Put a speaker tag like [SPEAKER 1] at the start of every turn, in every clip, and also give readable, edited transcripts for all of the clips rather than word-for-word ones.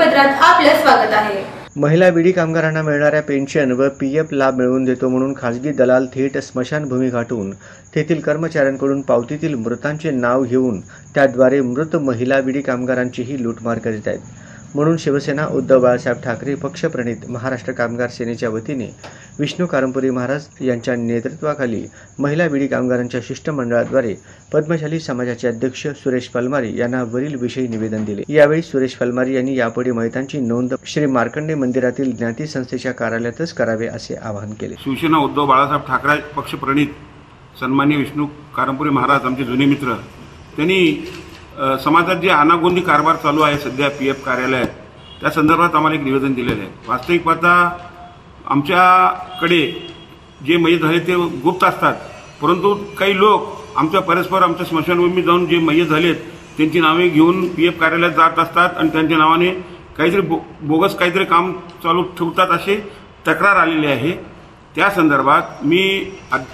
[SPEAKER 1] बातमीपत्रात आपलं स्वागत आहे।
[SPEAKER 2] महिला विडी कामगारांना मिळणाऱ्या पेन्शन व पीएफ लाभ मिळवून देतो म्हणून खासगी दलाल थेट स्मशानभूमी गाठून तेथील कर्मचाऱ्यांकडून पावतीतील मृतांचे नाव घेऊन त्याद्वारे मृत महिला विडी कामगारांचीही लूटमार करीत आहेत। म्हणून शिवसेना उद्धव बाळासाहेब ठाकरे पक्षप्रणित महाराष्ट्र कामगार सेनेच्या वतीने विष्णू कारंपुरी महाराज यांच्या नेतृत्वाखाली महिला विडी कामगारांच्या शिष्टमंडळाद्वारे पद्मशाली समाजाचे अध्यक्ष सुरेश फलमारी यांना वरील विषयी निवेदन दिले। यावेळी सुरेश फलमारी यांनी यापुढे महितांची नोंद श्री मार्कंडे मंदिरातील ज्ञाती संस्थेच्या कार्यालयातच करावे असे आवाहन केले।
[SPEAKER 3] शिवसेना उद्धव बाळासाहेब ठाकरे पक्षप्रणित सन्माननीय विष्णू कारंपुरी महाराज आमचे जुने मित्र त्यांनी समाजात जे अनागोंदी कारभार चालू आहे सध्या पीएफ कार्यालयात त्या संदर्भात आम्हाला एक निवेदन दिलेलं आहे। वास्तविक पाहता आमच्याकडे जे मयत झाले ते गुप्त असतात, परंतु काही लोक आमच्या परस्पर आमच्या स्मशानभूमीत जाऊन जे मयत झालेत त्यांची नावे घेऊन पीएफ कार्यालयात जात असतात आणि त्यांच्या नावाने काहीतरी बोगस काहीतरी काम चालू ठेवतात अशी तक्रार आलेली आहे। त्या संदर्भात मी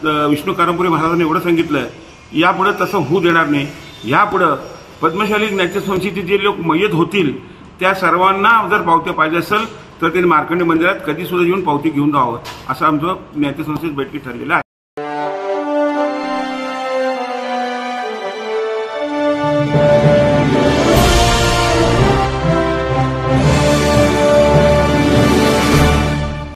[SPEAKER 3] विष्णू कारंपुरी महाराजांनी एवढं सांगितलं, यापुढे तसं होऊ देणार नाही। यापुढे पद्मशाली ज्ञाती संस्थेचे जे लोक मयत होतील त्या सर्वांना जर पावत्या पाहिजे असेल तर त्यांनी मार्कंडे मंदिरात कधी सुद्धा येऊन पावती घेऊन जावं असं आमचं ज्ञाती संस्थेत बैठकीत ठरलेलं आहे।